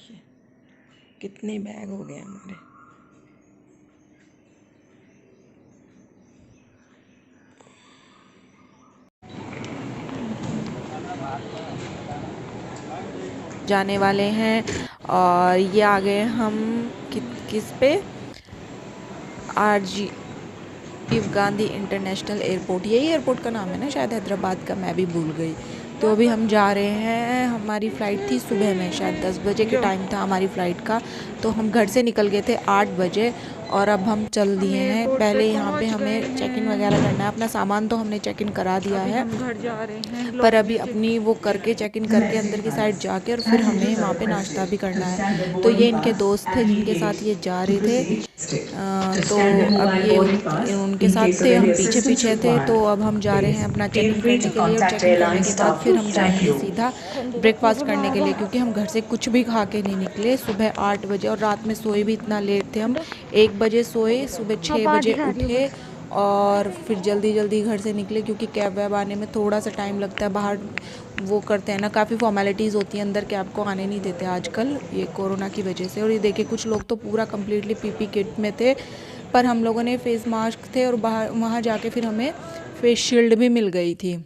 देखिए कितने बैग हो गए हमारे। जाने वाले हैं और ये आ गए हम किस पे, राजीव गांधी इंटरनेशनल एयरपोर्ट, यही एयरपोर्ट का नाम है ना शायद हैदराबाद का, मैं भी भूल गई। तो अभी हम जा रहे हैं, हमारी फ़्लाइट थी सुबह में, शायद 10 बजे के टाइम था हमारी फ़्लाइट का। तो हम घर से निकल गए थे 8 बजे और अब हम चल दिए हैं। पहले यहाँ पे हमें चेक इन वगैरह करना है, अपना सामान तो हमने चेक इन करा दिया है, हम घर जा रहे हैं, पर अभी अपनी वो करके चेक इन करके अंदर की साइड जाके और फिर हमें वहाँ पे नाश्ता भी करना है। तो ये इनके दोस्त थे जिनके साथ ये जा रहे थे। तो अब ये उनके साथ थे, हम पीछे पीछे थे। तो अब हम जा रहे हैं अपना चेक इन करने के लिए और चेक इन करने के बाद फिर हम जाएंगे सीधा ब्रेकफास्ट करने के लिए, क्योंकि हम घर से कुछ भी खा के नहीं निकले सुबह 8 बजे और रात में सोए भी इतना लेट थे। हम 1 बजे सोए, सुबह 6 बजे उठे और फिर जल्दी जल्दी घर से निकले, क्योंकि कैब वैब आने में थोड़ा सा टाइम लगता है। बाहर वो करते हैं ना, काफ़ी फॉर्मेलिटीज़ होती हैं, अंदर कैब को आने नहीं देते आजकल ये कोरोना की वजह से। और ये देखिए कुछ लोग तो पूरा कम्प्लीटली पीपी किट में थे, पर हम लोगों ने फेस मास्क थे और बाहर वहाँ जाके फिर हमें फेस शील्ड भी मिल गई थी।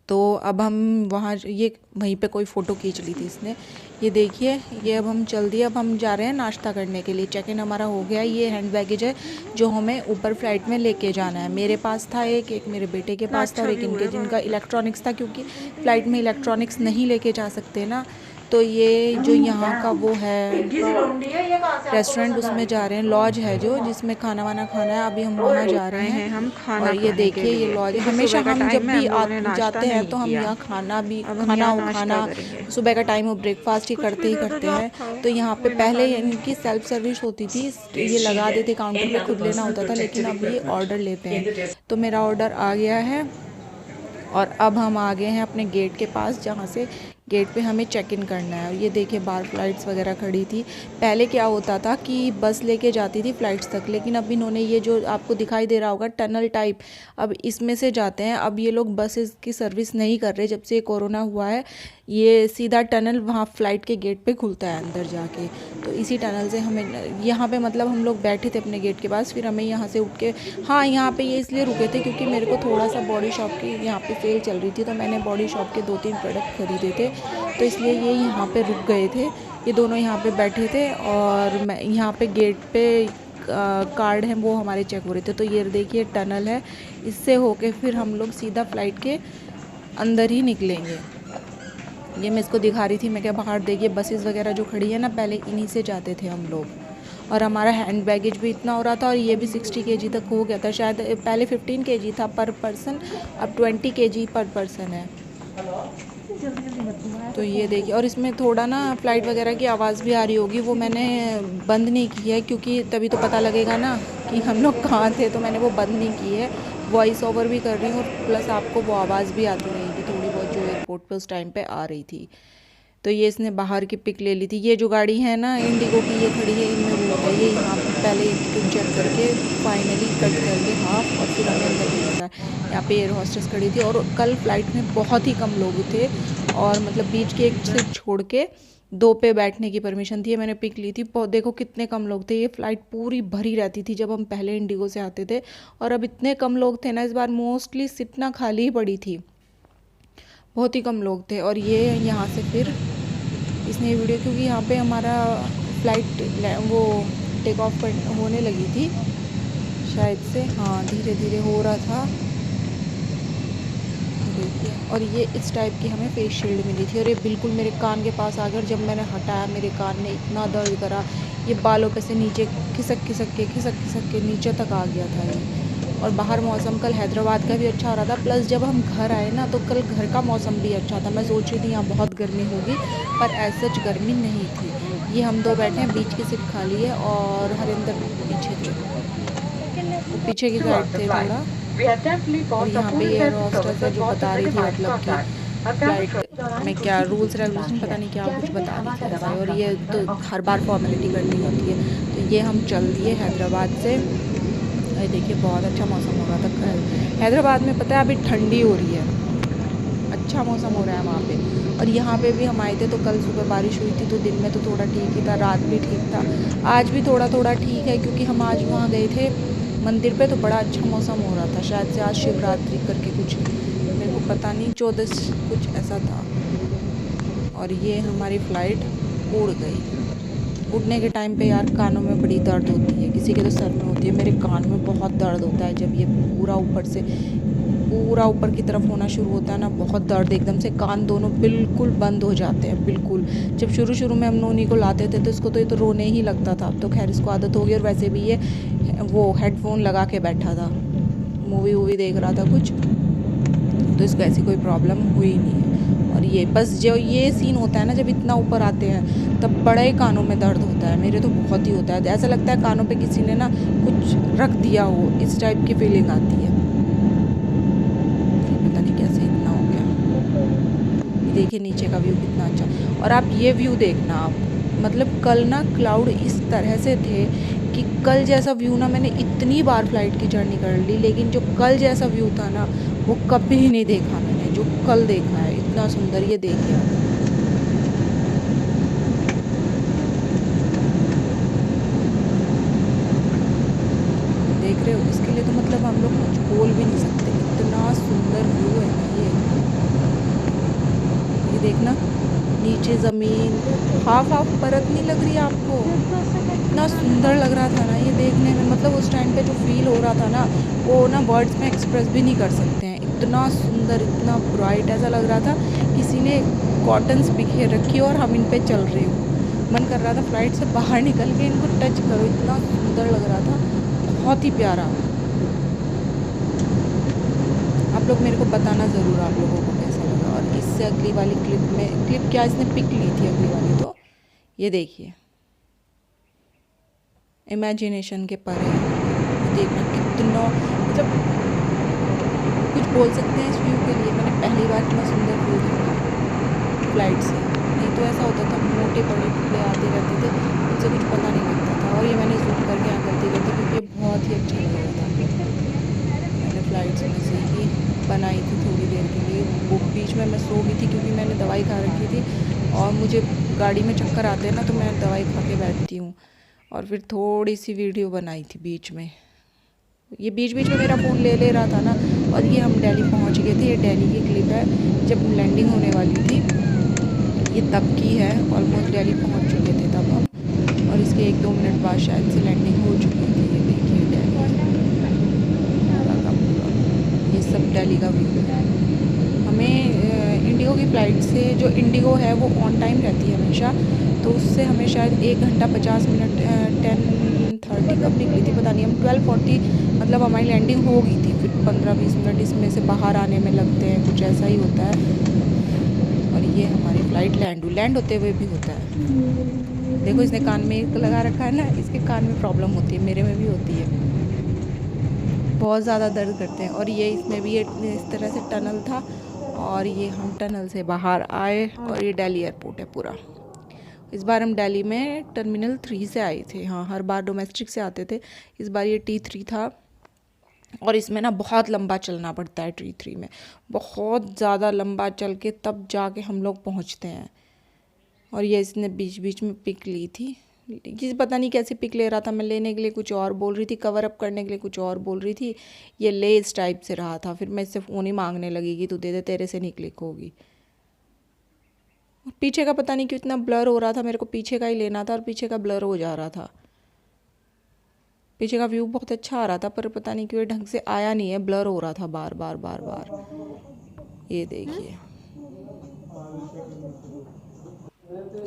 तो अब हम वहाँ ये वहीं पे कोई फ़ोटो खींच ली थी इसने। ये देखिए, ये अब हम चल दिए, अब हम जा रहे हैं नाश्ता करने के लिए। चेक इन हमारा हो गया। ये हैंड बैगेज है जो हमें ऊपर फ्लाइट में लेके जाना है। मेरे पास था एक मेरे बेटे के पास था और एक इनके जिनका इलेक्ट्रॉनिक्स था, क्योंकि फ़्लाइट में इलेक्ट्रॉनिक्स नहीं लेके जा सकते ना। तो ये जो यहाँ का वो है रेस्टोरेंट, उसमें जा रहे हैं, लॉज है जो जिसमें खाना वाना खाना है। अभी हम वहाँ जा रहे हैं हम और ये देखिए ये लॉज। हमेशा हम जब भी जाते हैं तो हम यहाँ खाना सुबह का टाइम हो, ब्रेकफास्ट ही करते हैं। तो यहाँ पे पहले इनकी सेल्फ सर्विस होती थी, ये लगा देते काउंटर पे, खुद लेना होता था, लेकिन अब ये ऑर्डर लेते हैं। तो मेरा ऑर्डर आ गया है और अब हम आ गए हैं अपने गेट के पास, जहाँ से गेट पे हमें चेक इन करना है। और ये देखिए बाहर फ़्लाइट्स वगैरह खड़ी थी। पहले क्या होता था कि बस लेके जाती थी फ़्लाइट्स तक, लेकिन अब इन्होंने ये जो आपको दिखाई दे रहा होगा टनल टाइप, अब इसमें से जाते हैं। अब ये लोग बसेस की सर्विस नहीं कर रहे जब से कोरोना हुआ है। ये सीधा टनल वहाँ फ़्लाइट के गेट पे खुलता है अंदर जाके। तो इसी टनल से हमें यहाँ पे, मतलब हम लोग बैठे थे अपने गेट के पास, फिर हमें यहाँ से उठ के, हाँ यहाँ पे ये इसलिए रुके थे क्योंकि मेरे को थोड़ा सा बॉडी शॉप की यहाँ पे सेल चल रही थी, तो मैंने बॉडी शॉप के 2-3 प्रोडक्ट खरीदे थे, तो इसलिए ये यहाँ पे रुक गए थे। ये दोनों यहाँ पे बैठे थे और मैं यहाँ पे गेट पे कार्ड हैं वो हमारे चेक हो रहे थे। तो ये देखिए टनल है, इससे होके फिर हम लोग सीधा फ़्लाइट के अंदर ही निकलेंगे। ये मैं इसको दिखा रही थी, मैं क्या बाहर देखिए बसेस वगैरह जो खड़ी है ना, पहले इन्हीं से जाते थे हम लोग। और हमारा हैंड बैगेज भी इतना हो रहा था और ये भी 60 kg तक हो गया था शायद। पहले 15 kg था पर पर्सन, अब 20 kg पर पर्सन है। तो ये देखिए, और इसमें थोड़ा ना फ़्लाइट वगैरह की आवाज़ भी आ रही होगी, वो मैंने बंद नहीं की है, क्योंकि तभी तो पता लगेगा ना कि हम लोग कहाँ थे, तो मैंने वो बंद नहीं की है। वॉइस ओवर भी कर रही हूँ, प्लस आपको वो आवाज़ भी आती रहेगी थोड़ी बहुत जो एयरपोर्ट पे उस टाइम पे आ रही थी। तो ये इसने बाहर की पिक ले ली थी। ये जो गाड़ी है ना इंडिगो की, ये खड़ी है, इनमें वो होता है, ये यहाँ पहले टिकट चेक करके फाइनली कट करके हाफ और फिर हमें अंदर भेजता है। यहाँ पे एयर होस्टेस खड़ी थी और कल फ़्लाइट में बहुत ही कम लोग थे, और मतलब बीच के एक सीट छोड़ के 2 पे बैठने की परमिशन थी। मैंने पिक ली थी, देखो कितने कम लोग थे। ये फ़्लाइट पूरी भरी रहती थी जब हम पहले इंडिगो से आते थे, और अब इतने कम लोग थे ना, इस बार मोस्टली सीट ना खाली ही पड़ी थी, बहुत ही कम लोग थे। और ये यहाँ से फिर इसने वीडियो, क्योंकि यहाँ पे हमारा फ़्लाइट वो टेक ऑफ होने लगी थी शायद से, हाँ धीरे धीरे हो रहा था, देखिए। और ये इस टाइप की हमें फेस शील्ड मिली थी, और ये बिल्कुल मेरे कान के पास आ गया, और जब मैंने हटाया मेरे कान ने इतना दर्द करा, ये बालों पे से नीचे खिसक खिसक के नीचे तक आ गया था ये। और बाहर मौसम कल हैदराबाद का भी अच्छा हो रहा था, प्लस जब हम घर आए ना तो कल घर का मौसम भी अच्छा था। मैं सोच रही थी यहाँ बहुत गर्मी होगी, पर ऐसा गर्मी नहीं थी। ये हम 2 बैठे हैं, बीच की सीट खाली है और हरिंदर पीछे थे, पीछे की साइड थे थोड़ा। और यहाँ पे एयर होस्टेस है जो बता रही थी मतलब कि फ़्लाइट में क्या रूल्स रेगुलेशन, पता नहीं क्या कुछ बता रही थी ऐसा। और ये तो हर बार फॉर्मेलिटी करनी होती है। तो ये हम चल दिए हैदराबाद से। ये देखिए बहुत अच्छा मौसम हो रहा था हैदराबाद में, पता है अभी ठंडी हो रही है, अच्छा मौसम हो रहा है वहाँ पे। और यहाँ पे भी हम आए थे तो कल सुबह बारिश हुई थी, तो दिन में तो थोड़ा ठीक ही था, रात भी ठीक था, आज भी थोड़ा थोड़ा ठीक है, क्योंकि हम आज वहाँ गए थे मंदिर पे तो बड़ा अच्छा मौसम हो रहा था। शायद से आज शिवरात्रि करके कुछ, मेरे को पता नहीं, 14 कुछ ऐसा था। और ये हमारी फ़्लाइट उड़ गई। उड़ने के टाइम पे यार कानों में बड़ी दर्द होती है, किसी के तो सर में होती है, मेरे कान में बहुत दर्द होता है जब ये पूरा ऊपर की तरफ होना शुरू होता है ना, बहुत दर्द, एकदम से कान दोनों बिल्कुल बंद हो जाते हैं, बिल्कुल। जब शुरू में हम नोनी को लाते थे तो इसको तो ये तो रोने ही लगता था, अब तो खैर इसको आदत हो गई। और वैसे भी ये वो हेडफोन लगा के बैठा था, मूवी देख रहा था कुछ, तो इसको ऐसी कोई प्रॉब्लम हुई नहीं है। और ये बस जो ये सीन होता है ना, जब इतना ऊपर आते हैं तब बड़े ही कानों में दर्द होता है, मेरे तो बहुत ही होता है, ऐसा लगता है कानों पे किसी ने ना कुछ रख दिया हो, इस टाइप की फीलिंग आती है। पता नहीं कैसे इतना हो गया। देखिए नीचे का व्यू कितना अच्छा। और आप ये व्यू देखना, आप मतलब कल ना क्लाउड इस तरह से थे कि कल जैसा व्यू ना मैंने इतनी बार फ्लाइट की जर्नी कर ली, लेकिन जो कल जैसा व्यू था ना वो कभी नहीं देखा मैंने, जो कल देखा है इतना सुंदर। ये देखिए देख रहे हो, इसके लिए तो मतलब हम लोग कुछ बोल भी नहीं सकते, इतना सुंदर व्यू है ना ये देखना, नीचे ज़मीन हाफ परत नहीं लग रही है आपको, इतना सुंदर लग रहा था ना ये देखने में, मतलब उस टाइम पे जो फील हो रहा था ना वो ना वर्ड्स में एक्सप्रेस भी नहीं कर सकते हैं, इतना सुंदर, इतना ब्राइट, ऐसा लग रहा था किसी ने कॉटन्स बिखेर रखी और हम इन पे चल रहे हो। मन कर रहा था फ्लाइट से बाहर निकल के इनको टच करो, इतना सुंदर लग रहा था, बहुत ही प्यारा। आप लोग मेरे को बताना ज़रूर आप लोगों को कैसा लगा। और इससे अगली वाली क्लिप क्या इसने पिक ली थी अगली वाली, तो ये देखिए इमेजिनेशन के परे, देखना कितना, मतलब कुछ बोल सकते हैं इस व्यू के लिए। मैंने पहली बार इतना सुंदर व्यू देखा फ्लाइट से, नहीं तो ऐसा होता था मोटे बड़े टुकड़े आते रहते थे, उनसे कुछ पता नहीं लगता था। और ये मैंने जूम करके यहाँ करती रहती क्योंकि बहुत ही अच्छा लग रहा था। मैंने फ्लाइट्स में से ही बनाई थी थोड़ी देर के लिए, वो बीच में मैं सो गई थी क्योंकि मैंने दवाई खा रखी थी, और मुझे गाड़ी में चक्कर आते हैं ना तो मैं दवाई खा के बैठती हूँ। और फिर थोड़ी सी वीडियो बनाई थी बीच में, ये बीच में मेरा फ़ोन ले रहा था ना। और ये हम दिल्ली पहुँच गए थे, ये दिल्ली की क्लिप है जब लैंडिंग होने वाली थी, ये तब की है, ऑलमोस्ट दिल्ली पहुँच चुके थे तब हम, और इसके 1-2 मिनट बाद शायद से लैंडिंग हो चुकी थी। ये देखिए दिल्ली पूरा का पूरा, ये सब दिल्ली का व्यू है। हमें इंडिगो की फ़्लाइट से, जो इंडिगो है वो ऑन टाइम रहती है हमेशा, तो उससे हमें शायद 1 घंटा 50 मिनट 10:30 कब निकली थी पता नहीं, हम 12:40 मतलब हमारी लैंडिंग हो गई थी, फिर 15-20 मिनट इसमें से बाहर आने में लगते हैं, कुछ ऐसा ही होता है। और ये हमारी फ़्लाइट लैंड होते हुए भी होता है। देखो इसने कान में एक लगा रखा है ना, इसके कान में प्रॉब्लम होती है, मेरे में भी होती है, बहुत ज़्यादा दर्द करते हैं। और ये इसमें भी इस तरह से टनल था, और ये हम टनल से बाहर आए, और ये दिल्ली एयरपोर्ट है पूरा। इस बार हम दिल्ली में टर्मिनल 3 से आए थे, हाँ हर बार डोमेस्टिक से आते थे, इस बार ये T3 था। और इसमें ना बहुत लंबा चलना पड़ता है, T3 में बहुत ज़्यादा लंबा चल के तब जाके हम लोग पहुँचते हैं। और ये इसने बीच में पिक ली थी, किसी पता नहीं कैसे पिक ले रहा था, मैं लेने के लिए कुछ और बोल रही थी, कवर अप करने के लिए कुछ और बोल रही थी, ये ले इस टाइप से रहा था। फिर मैं इससे फ़ोन ही मांगने लगी कि तू दे दे, तेरे से नहीं क्लिक होगी। पीछे का पता नहीं क्यों इतना ब्लर हो रहा था, मेरे को पीछे का ही लेना था और पीछे का ब्लर हो जा रहा था। पीछे का व्यू बहुत अच्छा आ रहा था पर पता नहीं क्यों ढंग से आया नहीं है, ब्लर हो रहा था बार बार। ये देखिए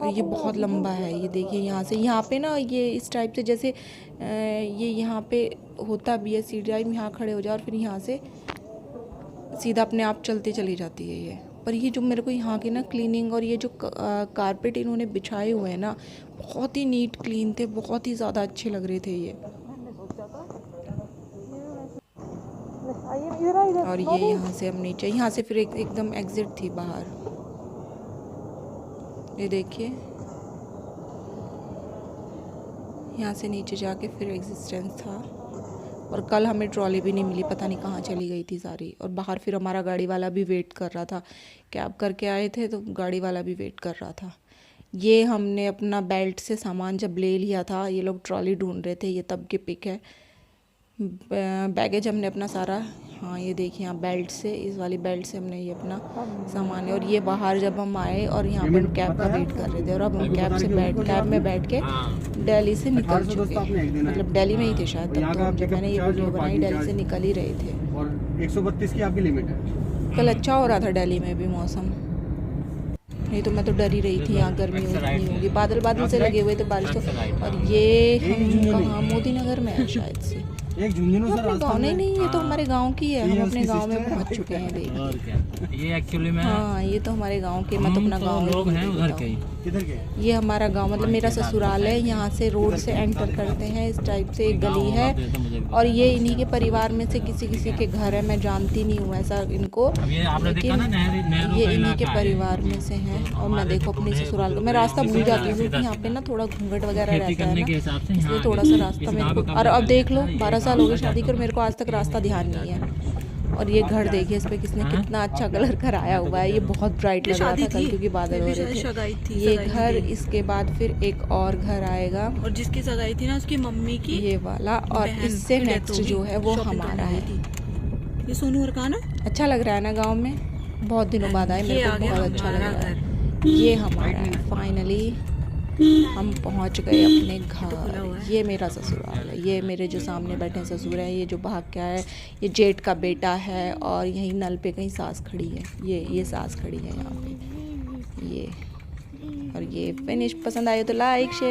ये बहुत लंबा है, ये देखिए यहाँ पे ना ये इस टाइप से, जैसे ये यहाँ पे होता भी है सीट ड्राइव, यहाँ खड़े हो जाओ और फिर यहाँ से सीधा अपने आप चलते चली जाती है ये। पर ये जो मेरे को यहाँ की ना क्लीनिंग और ये जो कारपेट इन्होंने बिछाए हुए हैं ना, बहुत ही नीट क्लीन थे, बहुत ही ज़्यादा अच्छे लग रहे थे ये। और ये यहाँ से हम नीचे, यहाँ से फिर एकदम एग्जिट थी बाहर, ये देखिए यहाँ से नीचे जाके फिर एग्जिस्टेंस था। और कल हमें ट्रॉली भी नहीं मिली, पता नहीं कहाँ चली गई थी सारी। और बाहर फिर हमारा गाड़ी वाला भी वेट कर रहा था, कैब करके आए थे तो गाड़ी वाला भी वेट कर रहा था। ये हमने अपना बेल्ट से सामान जब ले लिया था, ये लोग ट्रॉली ढूंढ रहे थे, ये तब की पिक है। बैगेज हमने अपना सारा, हाँ ये देखिए यहाँ बेल्ट से, इस वाली बेल्ट से हमने ये अपना सामान है। और ये बाहर जब हम आए और यहाँ पर हम कैब का वेट कर रहे थे, और अब हम कैब में बैठ के दिल्ली से निकल चुके हैं। मतलब दिल्ली में ही थे शायद तब, तो जब मैंने ये वीडियो बनाई दिल्ली से निकल ही रहे थे। और 132 की आपकी लिमिट है। कल अच्छा हो रहा था दिल्ली में भी मौसम, नहीं तो मैं तो डर ही रही थी यहाँ गर्मी उतनी होगी। बादल से लगे हुए थे बारिश तो। और ये हम कहाँ मोदी नगर में है शायद से, एक झुंझुनू सर अपने गाँव नहीं, ये तो हमारे गांव की है। हम अपने गांव में पहुंच चुके हैं। देखिए ये एक्चुअली में, हाँ ये तो हमारे गांव के, मैं तो अपना गाँव लोग हैं उधर के। किधर के? ये हमारा गांव, मतलब मेरा ससुराल है। यहाँ से रोड से एंटर करते हैं, इस टाइप से एक गली है। और ये इन्हीं के परिवार में से किसी के घर है, मैं जानती नहीं हूँ ऐसा इनको, लेकिन ये इन्हीं के परिवार में से हैं। और मैं देखो अपने ससुराल को, मैं रास्ता भूल जाती हूँ क्योंकि यहाँ पे ना थोड़ा घूंघट वगैरह रहता है ना, इसलिए थोड़ा सा रास्ता मेरे को। और अब देख लो 12 साल हो गए शादी कर, मेरे को आज तक रास्ता ध्यान नहीं है। और ये घर देखिए, इस पे किसने कितना अच्छा कलर कराया हुआ है। ये बहुत ब्राइट लग रहा था कल क्योंकि बादल हो रहे थे। ये घर, इसके बाद फिर एक और घर आएगा, और जिसकी सगाई थी ना उसकी मम्मी की, ये वाला। और इससे नेक्स्ट जो है वो हमारा है। ये सोनू और काना। अच्छा लग रहा है ना गांव में, बहुत दिनों बाद आए, मेरे को बहुत अच्छा लग रहा है। ये हमारा है, फाइनली हम पहुंच गए अपने घर। ये मेरा ससुराल है, ये मेरे जो सामने बैठे ससुर हैं, ये जो भाग के आया है ये जेठ का बेटा है। और यहीं नल पे कहीं सास खड़ी है, ये सास खड़ी है यहाँ पे ये। और ये फिनिश पसंद आए तो लाइक शेयर